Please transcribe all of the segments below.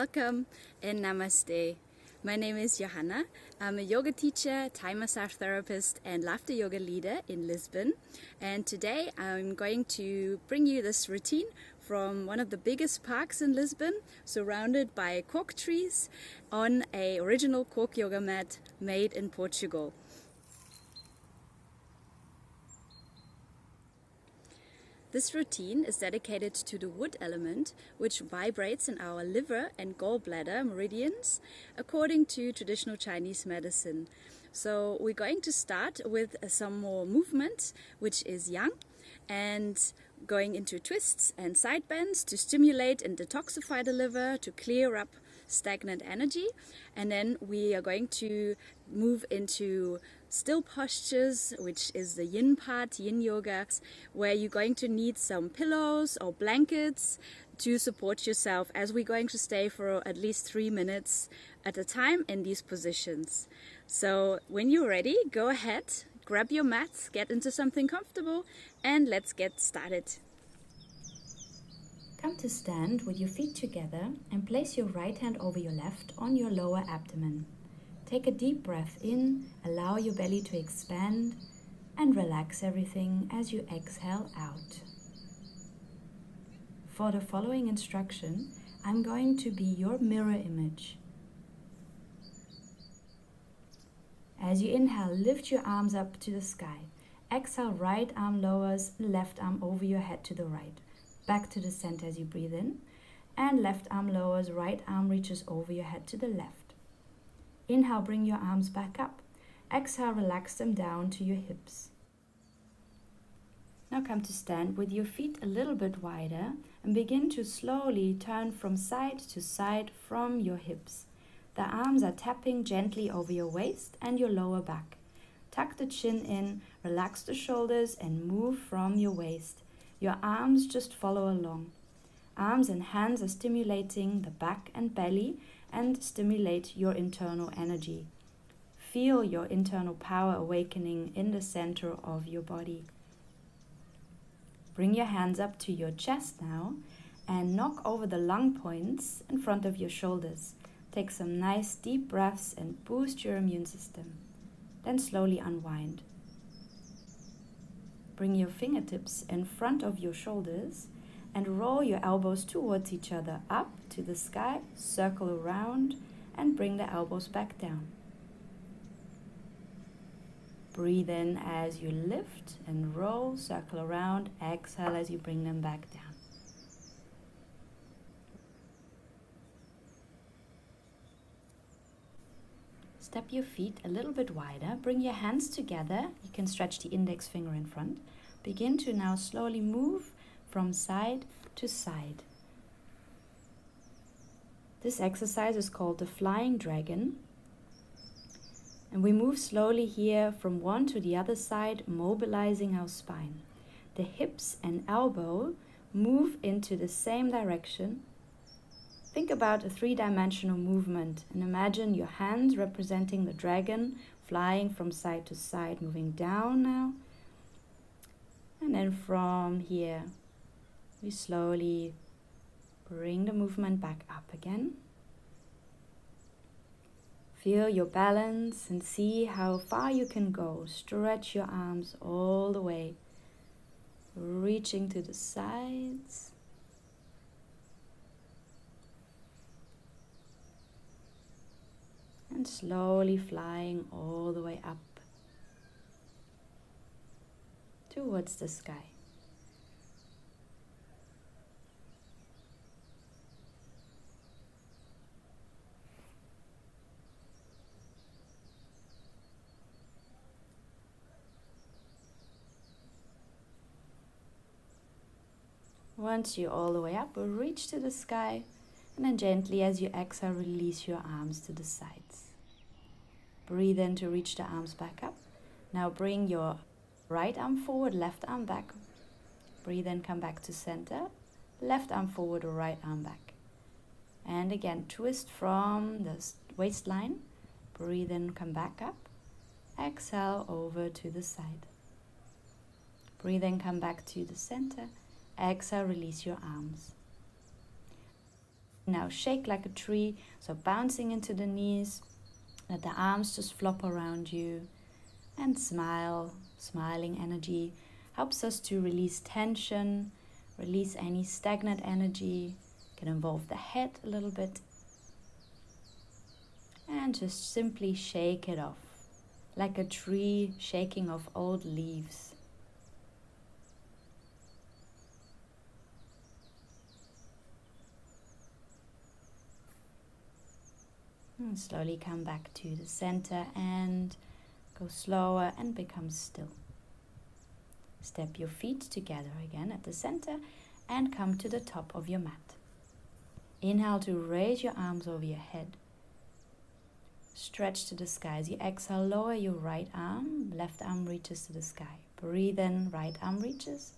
Welcome and namaste. My name is Johanna. I'm a yoga teacher, Thai massage therapist, and laughter yoga leader in Lisbon. And today I'm going to bring you this routine from one of the biggest parks in Lisbon, surrounded by cork trees, on an original corcyoga mat made in Portugal. This routine is dedicated to the wood element, which vibrates in our liver and gallbladder meridians, according to traditional Chinese medicine. So we're going to start with some more movement, which is yang, and going into twists and side bends to stimulate and detoxify the liver, to clear up stagnant energy. And then we are going to move into still postures, which is the yin part, yin yoga, where you're going to need some pillows or blankets to support yourself, as we're going to stay for at least 3 minutes at a time in these positions. So when you're ready, go ahead, grab your mats, get into something comfortable, and let's get started. Come to stand with your feet together and place your right hand over your left on your lower abdomen. Take a deep breath in, allow your belly to expand, and relax everything as you exhale out. For the following instruction, I'm going to be your mirror image. As you inhale, lift your arms up to the sky. Exhale, right arm lowers, left arm over your head to the right. Back to the center as you breathe in, and left arm lowers, right arm reaches over your head to the left. Inhale, bring your arms back up. Exhale, relax them down to your hips. Now come to stand with your feet a little bit wider and begin to slowly turn from side to side from your hips. The arms are tapping gently over your waist and your lower back. Tuck the chin in, relax the shoulders and move from your waist. Your arms just follow along. Arms and hands are stimulating the back and belly and stimulate your internal energy. Feel your internal power awakening in the center of your body. Bring your hands up to your chest now and knock over the lung points in front of your shoulders. Take some nice deep breaths and boost your immune system. Then slowly unwind. Bring your fingertips in front of your shoulders and roll your elbows towards each other, up to the sky, circle around, and bring the elbows back down. Breathe in as you lift and roll, circle around, exhale as you bring them back down. Step your feet a little bit wider, bring your hands together, you can stretch the index finger in front. Begin to now slowly move from side to side. This exercise is called the flying dragon. And we move slowly here from one to the other side, mobilizing our spine. The hips and elbow move into the same direction. Think about a three-dimensional movement and imagine your hands representing the dragon, flying from side to side, moving down now. And then from here, we slowly bring the movement back up again. Feel your balance and see how far you can go. Stretch your arms all the way, reaching to the sides. And slowly flying all the way up towards the sky. Once you're all the way up, reach to the sky, and then gently as you exhale, release your arms to the sides. Breathe in to reach the arms back up. Now bring your right arm forward, left arm back. Breathe in, come back to center. Left arm forward or right arm back. And again, twist from the waistline. Breathe in, come back up. Exhale over to the side. Breathe in, come back to the center. Exhale, release your arms. Now shake like a tree, so bouncing into the knees. Let the arms just flop around you. And smile. Smiling energy helps us to release tension, release any stagnant energy. Can involve the head a little bit. And just simply shake it off, like a tree shaking off old leaves. And slowly come back to the center and go slower and become still. Step your feet together again at the center and come to the top of your mat. Inhale to raise your arms over your head. Stretch to the sky. As you exhale, lower your right arm. Left arm reaches to the sky. Breathe in, right arm reaches.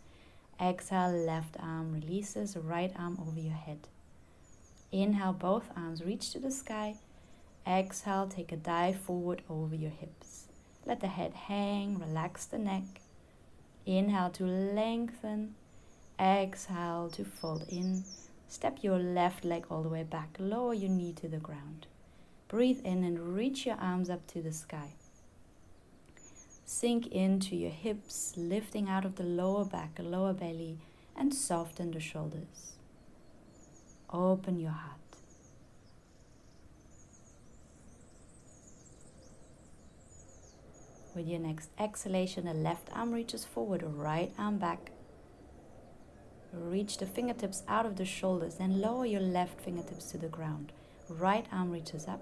Exhale, left arm releases, right arm over your head. Inhale, both arms reach to the sky. Exhale, take a dive forward over your hips. Let the head hang, relax the neck. Inhale to lengthen. Exhale to fold in. Step your left leg all the way back. Lower your knee to the ground. Breathe in and reach your arms up to the sky. Sink into your hips, lifting out of the lower back, lower belly, and soften the shoulders. Open your heart. With your next exhalation, the left arm reaches forward, right arm back. Reach the fingertips out of the shoulders, then lower your left fingertips to the ground. Right arm reaches up.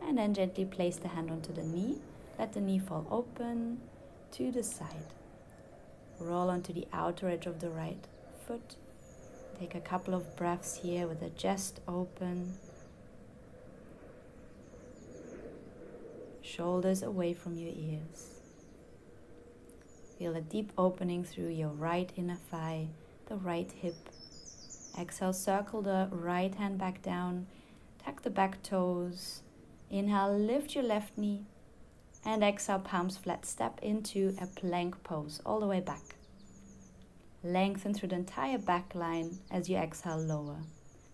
And then gently place the hand onto the knee. Let the knee fall open to the side. Roll onto the outer edge of the right foot. Take a couple of breaths here with the chest open. Shoulders away from your ears. Feel a deep opening through your right inner thigh, the right hip. Exhale, circle the right hand back down. Tuck the back toes. Inhale, lift your left knee. And exhale, palms flat. Step into a plank pose all the way back. Lengthen through the entire back line as you exhale, lower.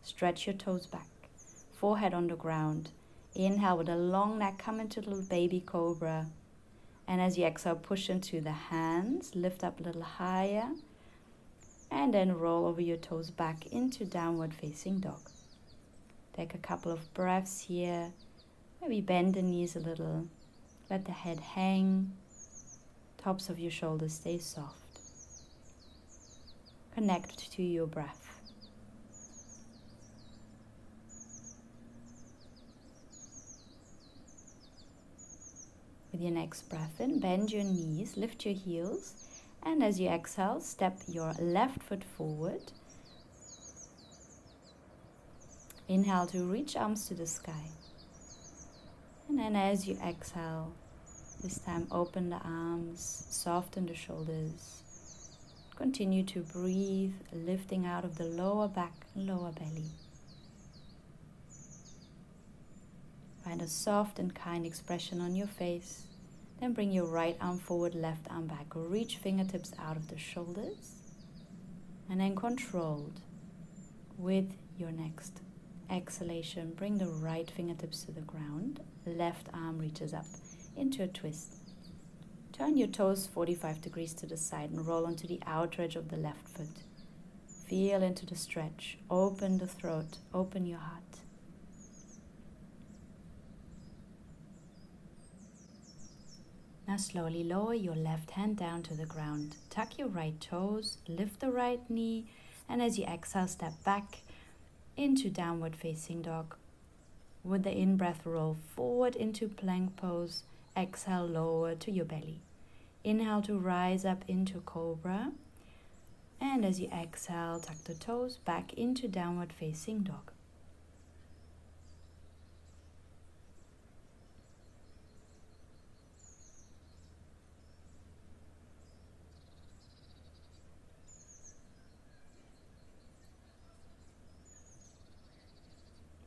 Stretch your toes back. Forehead on the ground. Inhale with a long neck, come into little baby cobra. And as you exhale, push into the hands. Lift up a little higher. And then roll over your toes back into downward facing dog. Take a couple of breaths here. Maybe bend the knees a little. Let the head hang. Tops of your shoulders stay soft. Connect to your breath. With your next breath in, bend your knees, lift your heels, and as you exhale, step your left foot forward. Inhale to reach arms to the sky. And then as you exhale, this time open the arms, soften the shoulders. Continue to breathe, lifting out of the lower back and lower belly. Find a soft and kind expression on your face. Then bring your right arm forward, left arm back. Reach fingertips out of the shoulders. And then controlled, with your next exhalation, bring the right fingertips to the ground. Left arm reaches up into a twist. Turn your toes 45 degrees to the side and roll onto the outer edge of the left foot. Feel into the stretch. Open the throat. Open your heart. Now slowly lower your left hand down to the ground. Tuck your right toes. Lift the right knee. And as you exhale, step back into downward facing dog. With the in-breath, roll forward into plank pose. Exhale, lower to your belly. Inhale to rise up into cobra. And as you exhale, tuck the toes back into downward facing dog.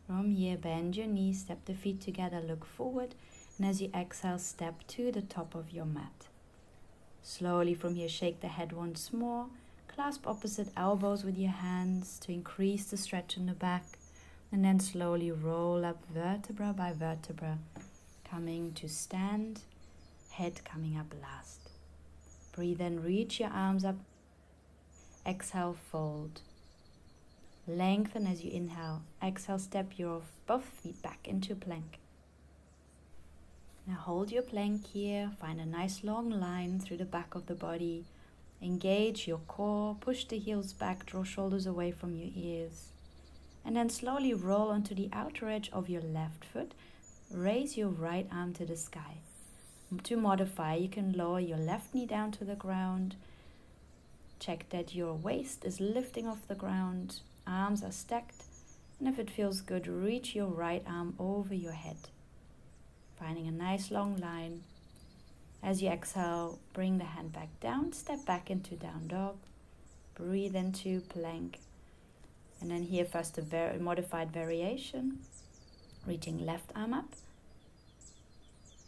From here, bend your knees, step the feet together, look forward, and as you exhale, step to the top of your mat. Slowly from here, shake the head once more. Clasp opposite elbows with your hands to increase the stretch in the back. And then slowly roll up vertebra by vertebra, coming to stand, head coming up last. Breathe in, reach your arms up. Exhale, fold. Lengthen as you inhale. Exhale, step your both feet back into plank. Now hold your plank here. Find a nice long line through the back of the body. Engage your core. Push the heels back. Draw shoulders away from your ears. And then slowly roll onto the outer edge of your left foot. Raise your right arm to the sky. To modify, you can lower your left knee down to the ground. Check that your waist is lifting off the ground. Arms are stacked. And if it feels good, reach your right arm over your head. Finding a nice long line. As you exhale, bring the hand back down. Step back into down dog. Breathe into plank. And then here first a very modified variation. Reaching left arm up.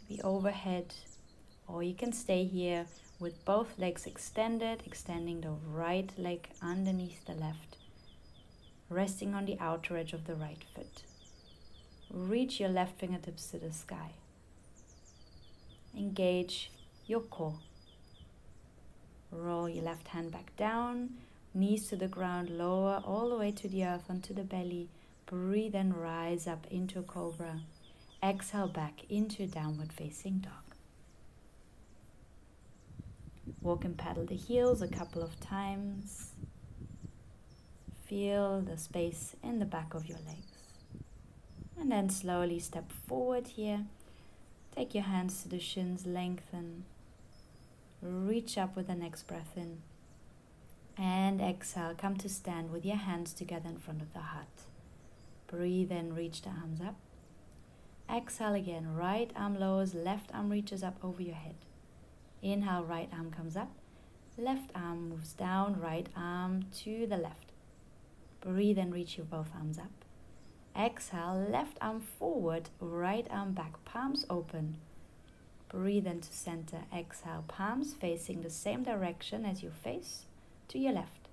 Be overhead. Or you can stay here with both legs extended, extending the right leg underneath the left. Resting on the outer edge of the right foot. Reach your left fingertips to the sky. Engage your core. Roll your left hand back down. Knees to the ground, lower all the way to the earth, onto the belly. Breathe and rise up into cobra. Exhale back into downward facing dog. Walk and paddle the heels a couple of times. Feel the space in the back of your legs. And then slowly step forward here. Take your hands to the shins, lengthen. Reach up with the next breath in. And exhale, come to stand with your hands together in front of the heart. Breathe in, reach the arms up. Exhale again, right arm lowers, left arm reaches up over your head. Inhale, right arm comes up. Left arm moves down, right arm to the left. Breathe and reach your both arms up. Exhale, left arm forward, right arm back, palms open. Breathe into center. Exhale, palms facing the same direction as your face to your left.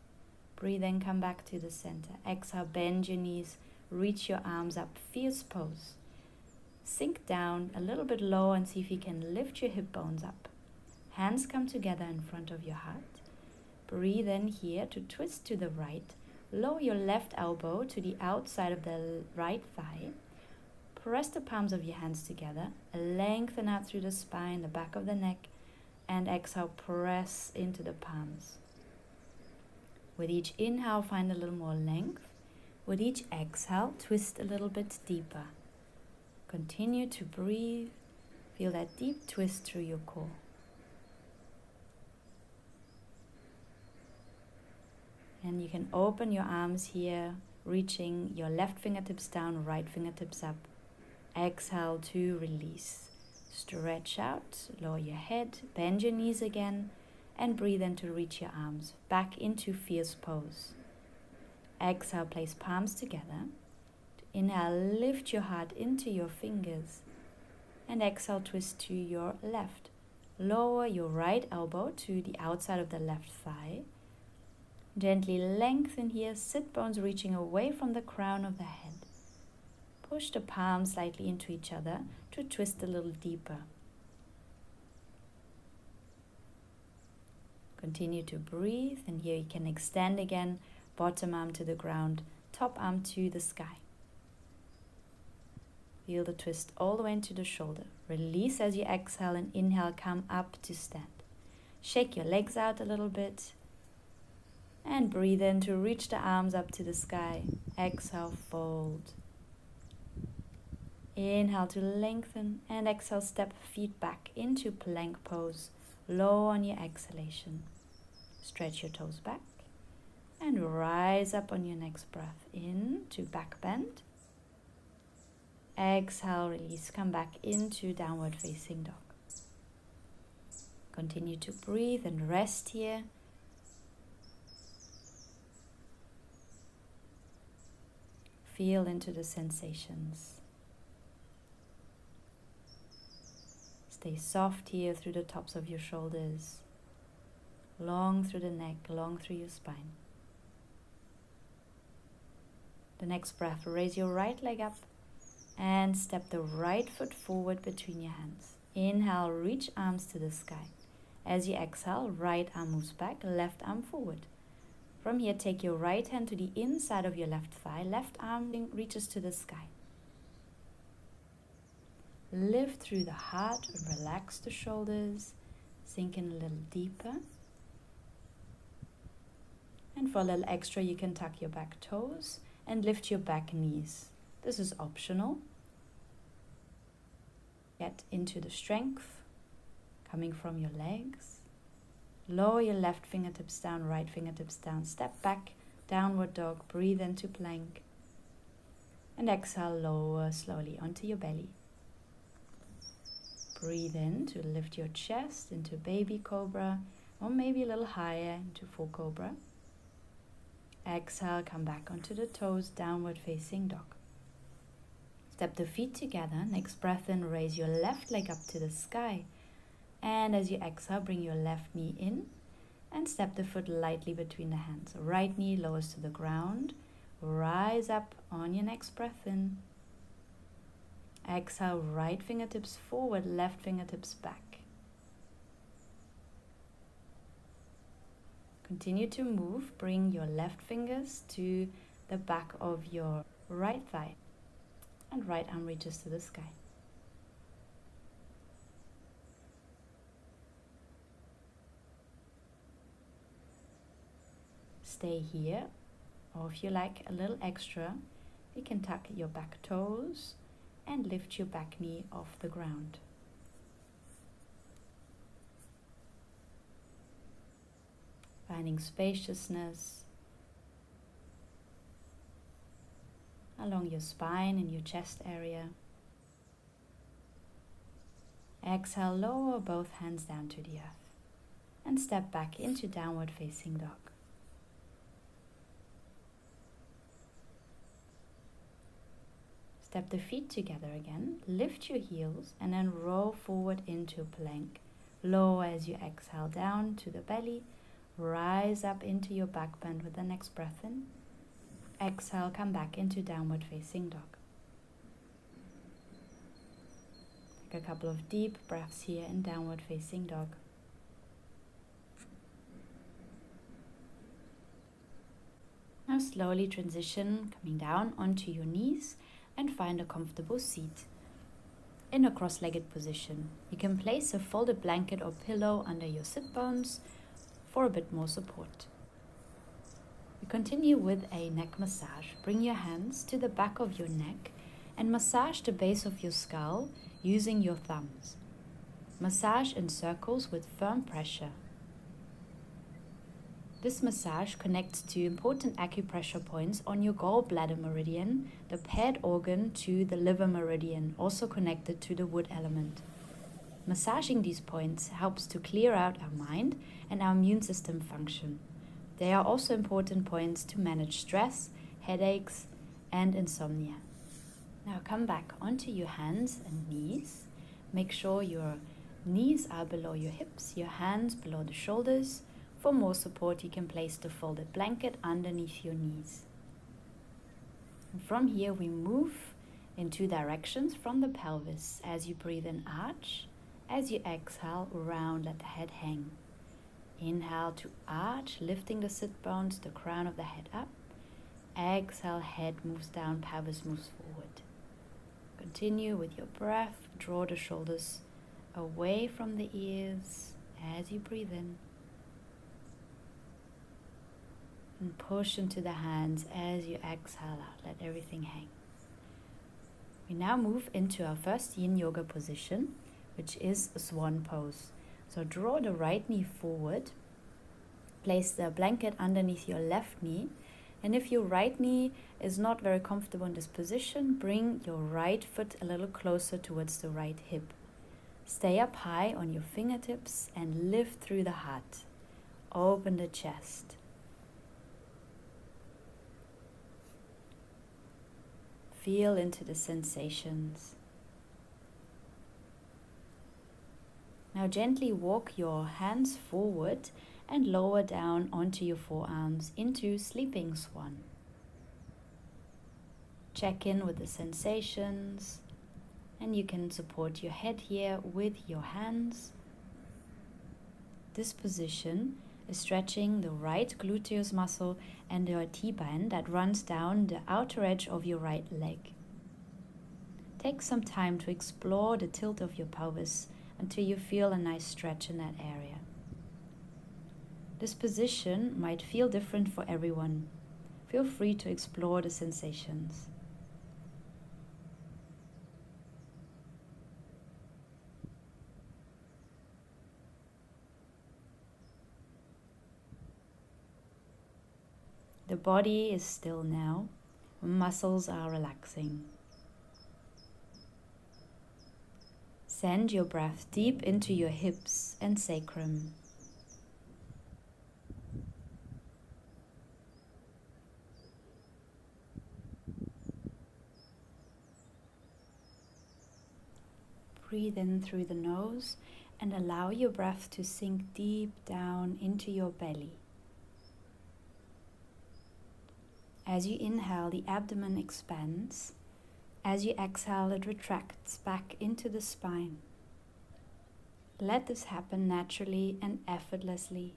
Breathe in, come back to the center. Exhale, bend your knees, reach your arms up, fierce pose. Sink down a little bit lower and see if you can lift your hip bones up. Hands come together in front of your heart. Breathe in here to twist to the right. Lower your left elbow to the outside of the right thigh. Press the palms of your hands together. Lengthen out through the spine, the back of the neck. And exhale, press into the palms. With each inhale, find a little more length. With each exhale, twist a little bit deeper. Continue to breathe. Feel that deep twist through your core. And you can open your arms here, reaching your left fingertips down, right fingertips up. Exhale to release. Stretch out, lower your head, bend your knees again, and breathe in to reach your arms back into fierce pose. Exhale, place palms together. Inhale, lift your heart into your fingers. And exhale, twist to your left. Lower your right elbow to the outside of the left thigh. Gently lengthen here, sit bones reaching away from the crown of the head. Push the palms slightly into each other to twist a little deeper. Continue to breathe, and here you can extend again, bottom arm to the ground, top arm to the sky. Feel the twist all the way into the shoulder. Release as you exhale and inhale, come up to stand. Shake your legs out a little bit. And breathe in to reach the arms up to the sky. Exhale, fold. Inhale to lengthen and exhale, step feet back into plank pose. Low on your exhalation. Stretch your toes back and rise up on your next breath. In to back bend. Exhale, release, come back into downward facing dog. Continue to breathe and rest here. Feel into the sensations. Stay soft here through the tops of your shoulders, long through the neck, long through your spine. The next breath, raise your right leg up and step the right foot forward between your hands. Inhale, reach arms to the sky. As you exhale, right arm moves back, left arm forward. From here, take your right hand to the inside of your left thigh. Left arm reaches to the sky. Lift through the heart and relax the shoulders. Sink in a little deeper. And for a little extra, you can tuck your back toes and lift your back knees. This is optional. Get into the strength coming from your legs. Lower your left fingertips down, right fingertips down. Step back, downward dog. Breathe into plank. And exhale, lower slowly onto your belly. Breathe in to lift your chest into baby cobra, or maybe a little higher into full cobra. Exhale, come back onto the toes, downward facing dog. Step the feet together. Next breath in, raise your left leg up to the sky. And as you exhale, bring your left knee in and step the foot lightly between the hands. Right knee lowers to the ground. Rise up on your next breath in. Exhale, right fingertips forward, left fingertips back. Continue to move. Bring your left fingers to the back of your right thigh. And right arm reaches to the sky. Stay here, or if you like a little extra, you can tuck your back toes and lift your back knee off the ground. Finding spaciousness along your spine and your chest area. Exhale, lower both hands down to the earth and step back into downward facing dog. Step the feet together again, lift your heels and then roll forward into plank. Lower as you exhale down to the belly, rise up into your back bend with the next breath in. Exhale, come back into downward facing dog. Take a couple of deep breaths here in downward facing dog. Now slowly transition, coming down onto your knees and find a comfortable seat. In a cross-legged position, you can place a folded blanket or pillow under your sit bones for a bit more support. We continue with a neck massage. Bring your hands to the back of your neck and massage the base of your skull using your thumbs. Massage in circles with firm pressure. This massage connects to important acupressure points on your gallbladder meridian, the paired organ, to the liver meridian, also connected to the wood element. Massaging these points helps to clear out our mind and our immune system function. They are also important points to manage stress, headaches, and insomnia. Now come back onto your hands and knees. Make sure your knees are below your hips, your hands below the shoulders. For more support, you can place the folded blanket underneath your knees. And from here, we move in two directions from the pelvis. As you breathe in, arch. As you exhale, round, let the head hang. Inhale to arch, lifting the sit bones, the crown of the head up. Exhale, head moves down, pelvis moves forward. Continue with your breath. Draw the shoulders away from the ears as you breathe in. And push into the hands as you exhale out. Let everything hang. We now move into our first Yin Yoga position, which is a swan pose. So draw the right knee forward. Place the blanket underneath your left knee. And if your right knee is not very comfortable in this position, bring your right foot a little closer towards the right hip. Stay up high on your fingertips and lift through the heart. Open the chest. Feel into the sensations. Now gently walk your hands forward and lower down onto your forearms into sleeping swan. Check in with the sensations, and you can support your head here with your hands. This position is stretching the right gluteus muscle and your T-band that runs down the outer edge of your right leg. Take some time to explore the tilt of your pelvis until you feel a nice stretch in that area. This position might feel different for everyone. Feel free to explore the sensations. The body is still now. Muscles are relaxing. Send your breath deep into your hips and sacrum. Breathe in through the nose and allow your breath to sink deep down into your belly. As you inhale, the abdomen expands. As you exhale, it retracts back into the spine. Let this happen naturally and effortlessly,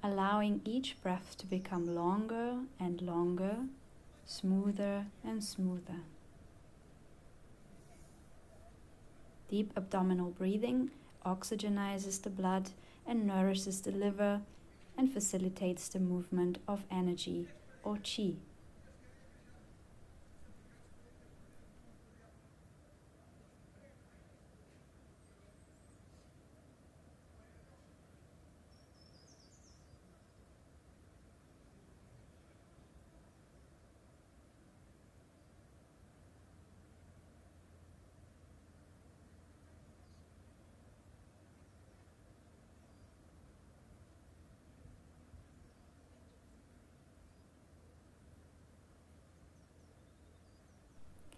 allowing each breath to become longer and longer, smoother and smoother. Deep abdominal breathing oxygenizes the blood and nourishes the liver and facilitates the movement of energy or qi.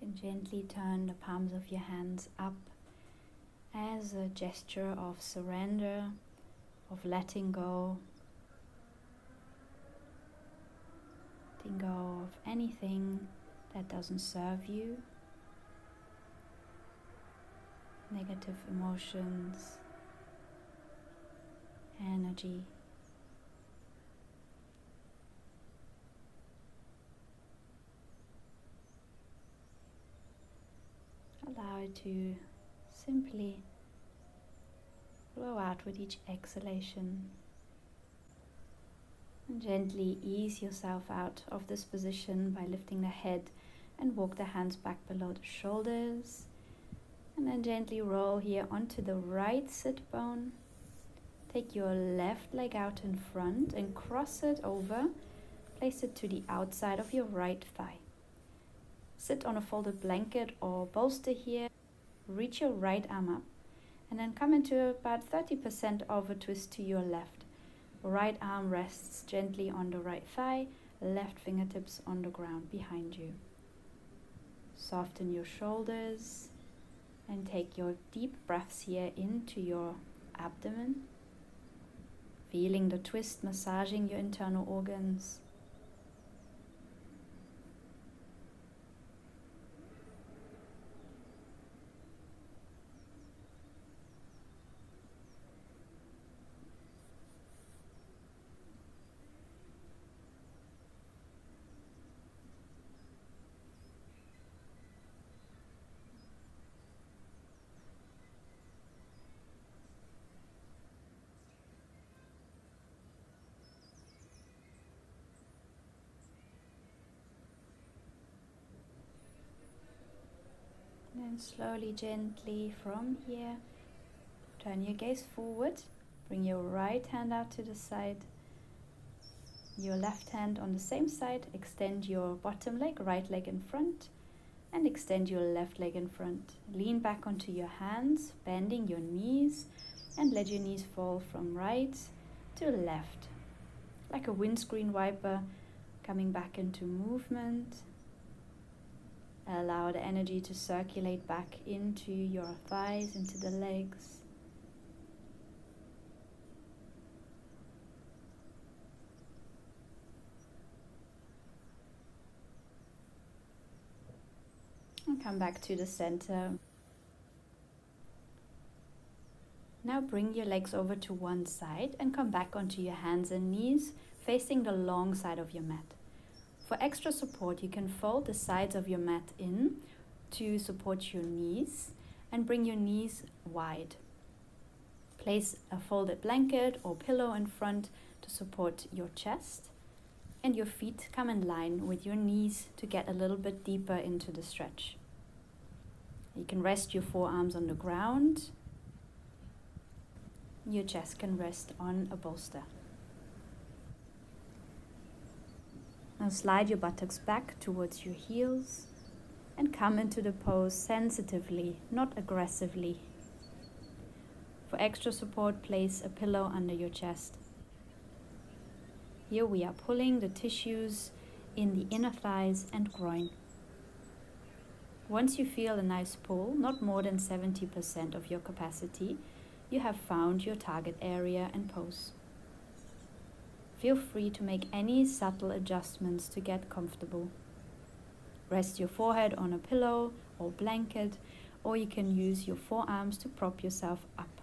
And gently turn the palms of your hands up as a gesture of surrender, of letting go of anything that doesn't serve you, negative emotions, energy. Allow it to simply flow out with each exhalation. And gently ease yourself out of this position by lifting the head and walk the hands back below the shoulders. And then gently roll here onto the right sit bone. Take your left leg out in front and cross it over. Place it to the outside of your right thigh. Sit on a folded blanket or bolster here. Reach your right arm up and then come into about 30% of a twist to your left. Right arm rests gently on the right thigh, left fingertips on the ground behind you. Soften your shoulders and take your deep breaths here into your abdomen, feeling the twist massaging your internal organs. And slowly, gently from here, turn your gaze forward. Bring your right hand out to the side. Your left hand on the same side. Extend your bottom leg, right leg in front. And extend your left leg in front. Lean back onto your hands, bending your knees. And let your knees fall from right to left. Like a windscreen wiper, coming back into movement. Allow the energy to circulate back into your thighs, into the legs. come back to the center. Now bring your legs over to one side and come back onto your hands and knees, facing the long side of your mat. For extra support, you can fold the sides of your mat in to support your knees and bring your knees wide. Place a folded blanket or pillow in front to support your chest, and your feet come in line with your knees to get a little bit deeper into the stretch. You can rest your forearms on the ground. Your chest can rest on a bolster. Now slide your buttocks back towards your heels and come into the pose sensitively, not aggressively. For extra support, place a pillow under your chest. Here we are pulling the tissues in the inner thighs and groin. Once you feel a nice pull, not more than 70% of your capacity, you have found your target area and pose. Feel free to make any subtle adjustments to get comfortable. Rest your forehead on a pillow or blanket, or you can use your forearms to prop yourself up.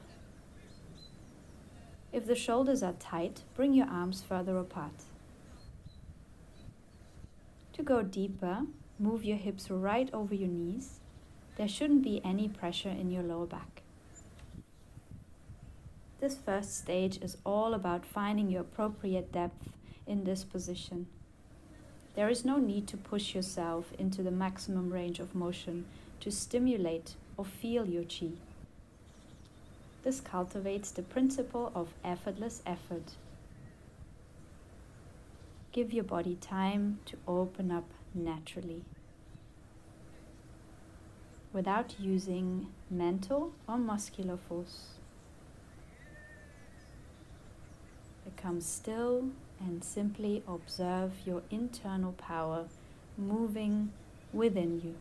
If the shoulders are tight, bring your arms further apart. To go deeper, move your hips right over your knees. There shouldn't be any pressure in your lower back. This first stage is all about finding your appropriate depth in this position. There is no need to push yourself into the maximum range of motion to stimulate or feel your chi. This cultivates the principle of effortless effort. Give your body time to open up naturally, without using mental or muscular force. Become still and simply observe your internal power moving within you.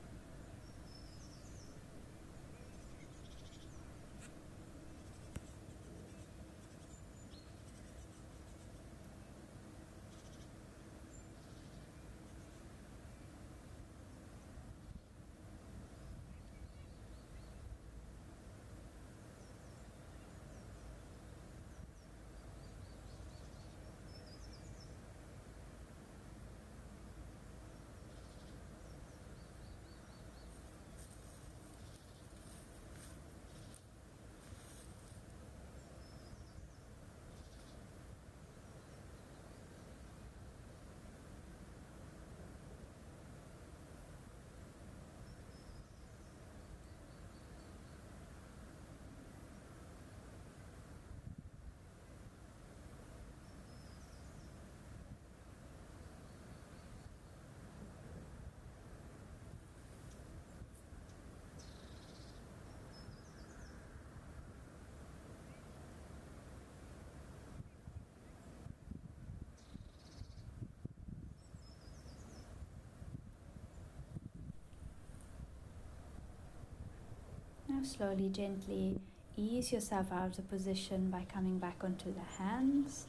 Now slowly, gently ease yourself out of the position by coming back onto the hands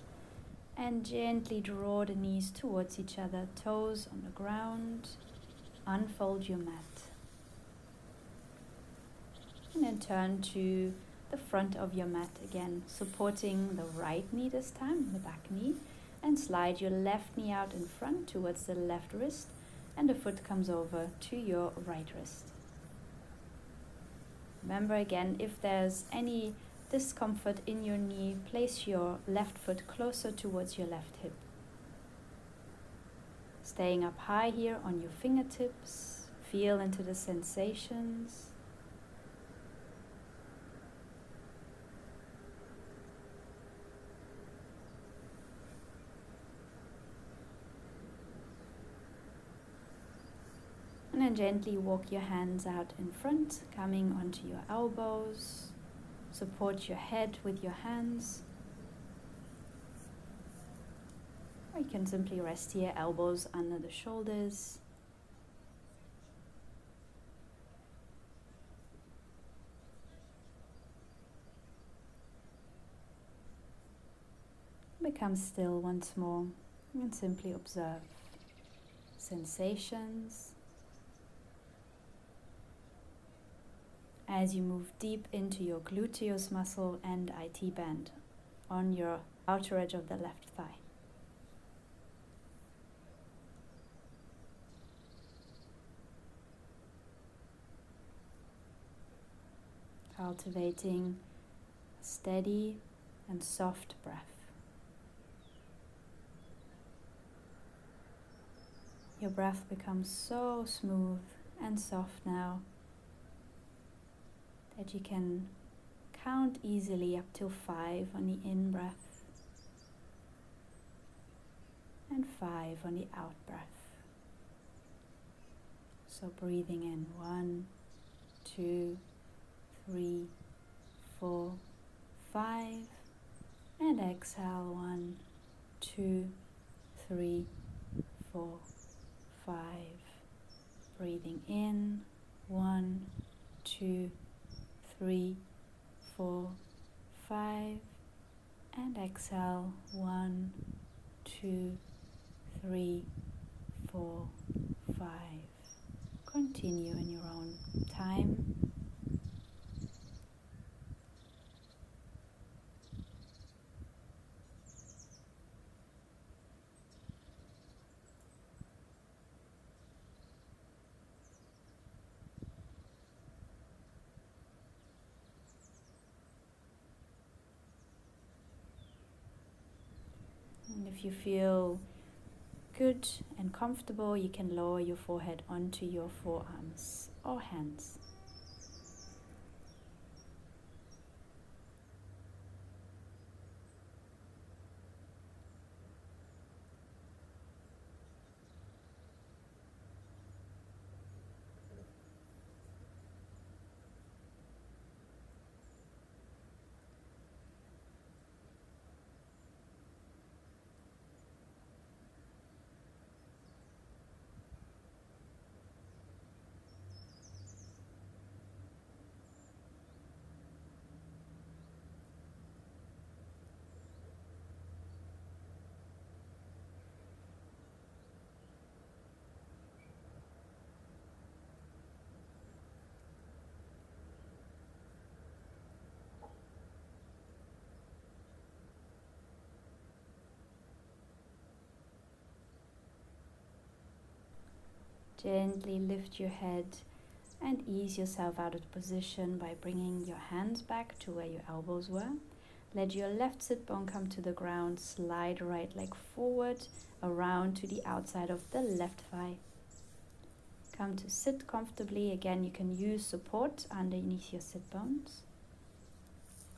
and gently draw the knees towards each other, toes on the ground. Unfold your mat. And then turn to the front of your mat again, supporting the right knee this time, the back knee, and slide your left knee out in front towards the left wrist, and the foot comes over to your right wrist. Remember again, if there's any discomfort in your knee, place your left foot closer towards your left hip. Staying up high here on your fingertips, feel into the sensations. And then gently walk your hands out in front, coming onto your elbows. Support your head with your hands. Or you can simply rest here, elbows under the shoulders. Become still once more and simply observe sensations. as you move deep into your gluteus muscle and IT band on your outer edge of the left thigh. Cultivating a steady and soft breath. Your breath becomes so smooth and soft now that you can count easily up till 5 on the in-breath and 5 on the out-breath. So breathing in 1, 2, 3, 4, 5, and exhale 1, 2, 3, 4, 5. Breathing in 1, 2, 3, 4, 5, and exhale 1, 2, 3, 4, 5. Continue in your own time. And if you feel good and comfortable, you can lower your forehead onto your forearms or hands. Gently lift your head and ease yourself out of position by bringing your hands back to where your elbows were. Let your left sit bone come to the ground, slide right leg forward, around to the outside of the left thigh. Come to sit comfortably. Again, you can use support underneath your sit bones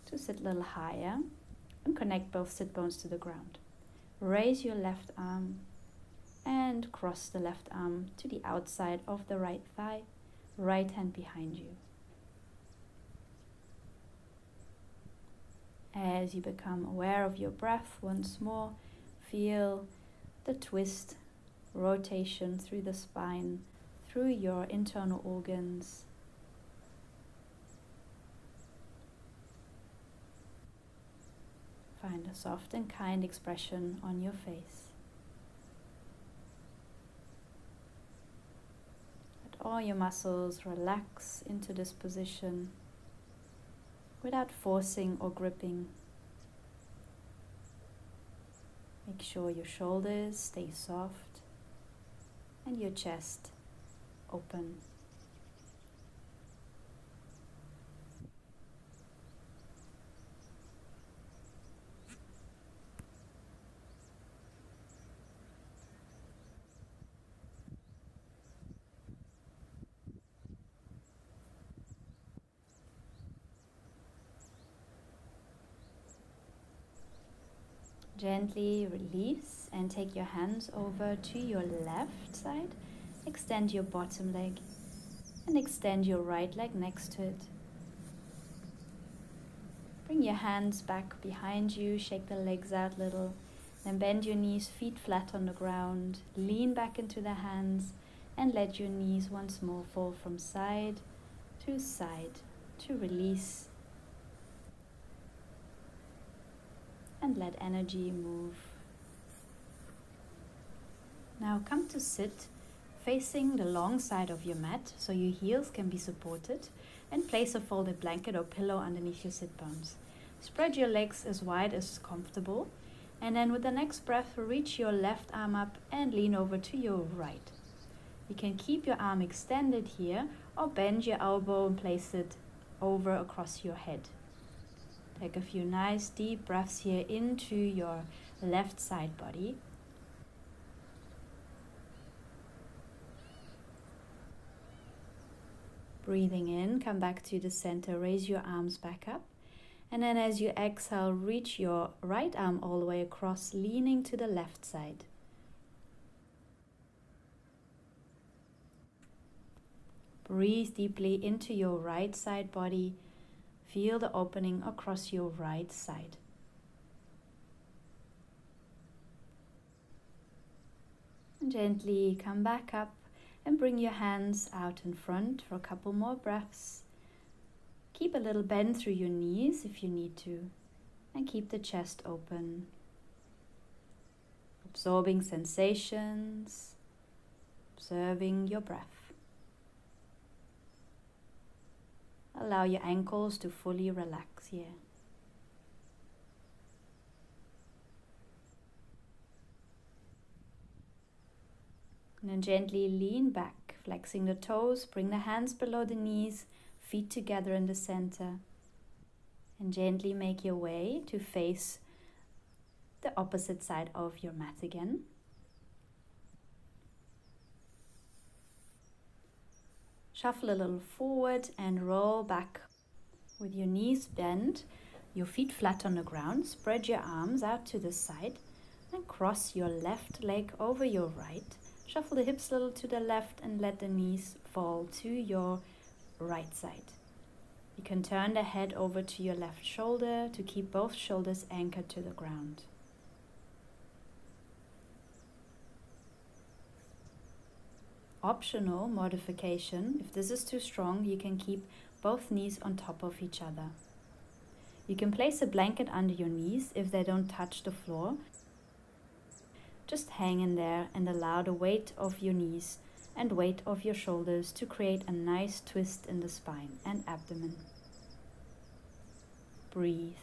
to sit a little higher and connect both sit bones to the ground. Raise your left arm and cross the left arm to the outside of the right thigh, right hand behind you. As you become aware of your breath once more, feel the twist, rotation through the spine, through your internal organs. Find a soft and kind expression on your face. All your muscles relax into this position without forcing or gripping. Make sure your shoulders stay soft and your chest open. Gently release and take your hands over to your left side. Extend your bottom leg and extend your right leg next to it. Bring your hands back behind you, shake the legs out a little, then bend your knees, feet flat on the ground, lean back into the hands and let your knees once more fall from side to release. And let energy move. Now come to sit facing the long side of your mat so your heels can be supported, and place a folded blanket or pillow underneath your sit bones. Spread your legs as wide as comfortable, and then with the next breath, reach your left arm up and lean over to your right. You can keep your arm extended here or bend your elbow and place it over across your head. Take a few nice deep breaths here into your left side body. Breathing in, come back to the center, raise your arms back up. And then as you exhale, reach your right arm all the way across, leaning to the left side. Breathe deeply into your right side body. Feel the opening across your right side. And gently come back up and bring your hands out in front for a couple more breaths. Keep a little bend through your knees if you need to, and keep the chest open. Absorbing sensations, observing your breath. Allow your ankles to fully relax here. And then gently lean back, flexing the toes, bring the hands below the knees, feet together in the center, and gently make your way to face the opposite side of your mat again. Shuffle a little forward and roll back with your knees bent, your feet flat on the ground. Spread your arms out to the side and cross your left leg over your right. Shuffle the hips a little to the left and let the knees fall to your right side. You can turn the head over to your left shoulder to keep both shoulders anchored to the ground. Optional modification, if this is too strong, you can keep both knees on top of each other. You can place a blanket under your knees if they don't touch the floor. Just hang in there and allow the weight of your knees and weight of your shoulders to create a nice twist in the spine and abdomen. Breathe.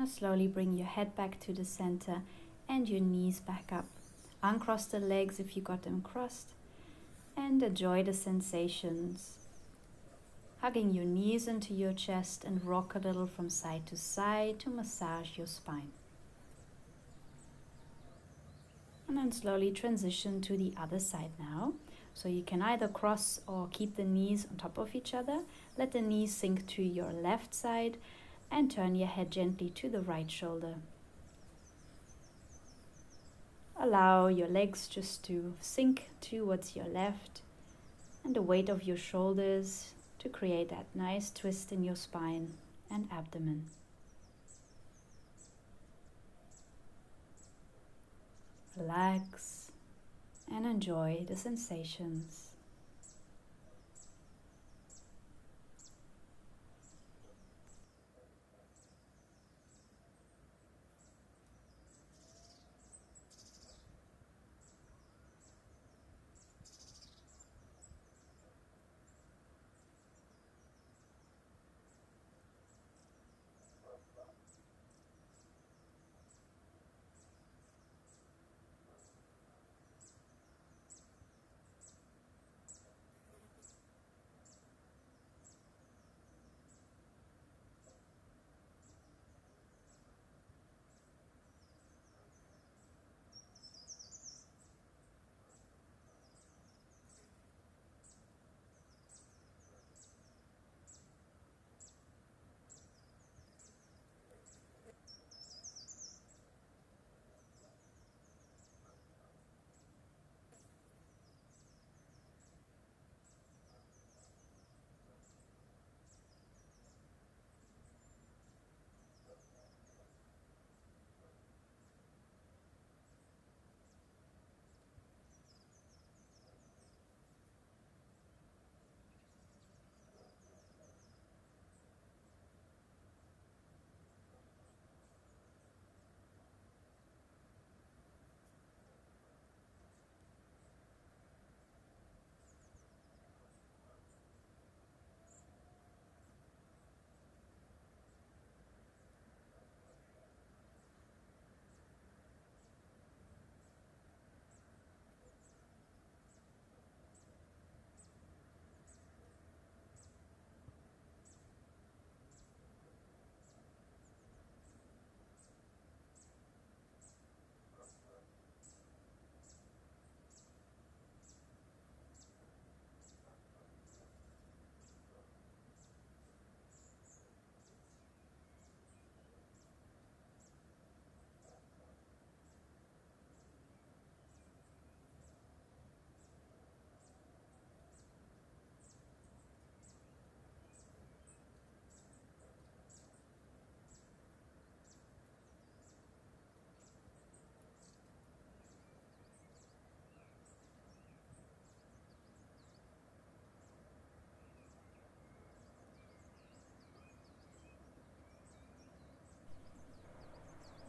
Now slowly bring your head back to the center and your knees back up. Uncross the legs if you got them crossed and enjoy the sensations. Hugging your knees into your chest and rock a little from side to side to massage your spine. And then slowly transition to the other side now. So you can either cross or keep the knees on top of each other. Let the knees sink to your left side and turn your head gently to the right shoulder. Allow your legs just to sink towards your left and the weight of your shoulders to create that nice twist in your spine and abdomen. Relax and enjoy the sensations.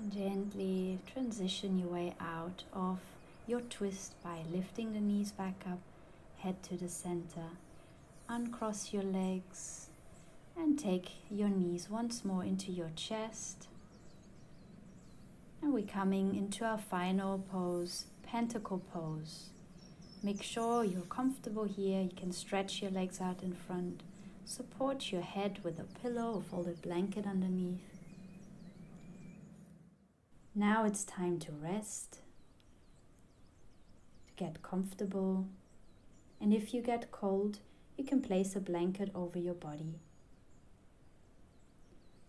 Gently transition your way out of your twist by lifting the knees back up, head to the center, uncross your legs and take your knees once more into your chest. And we're coming into our final pose, pentacle pose. Make sure you're comfortable here. You can stretch your legs out in front, support your head with a pillow or folded blanket underneath. Now it's time to rest, to get comfortable, and if you get cold, you can place a blanket over your body.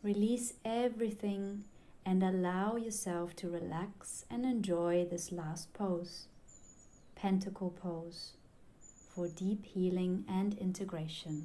Release everything and allow yourself to relax and enjoy this last pose, pentacle pose, for deep healing and integration.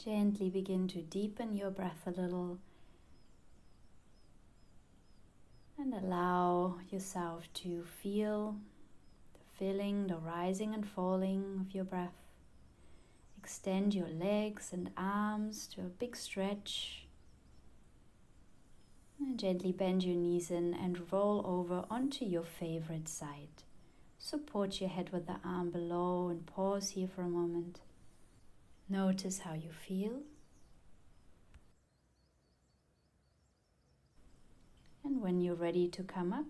Gently begin to deepen your breath a little and allow yourself to feel the filling, the rising and falling of your breath. Extend your legs and arms to a big stretch. And gently bend your knees in and roll over onto your favorite side. Support your head with the arm below and pause here for a moment. Notice how you feel. And when you're ready to come up,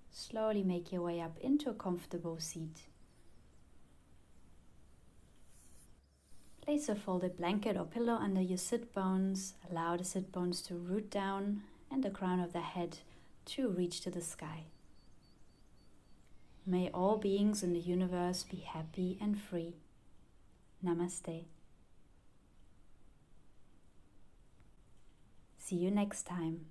slowly make your way up into a comfortable seat. Place a folded blanket or pillow under your sit bones. Allow the sit bones to root down and the crown of the head to reach to the sky. May all beings in the universe be happy and free. Namaste. See you next time.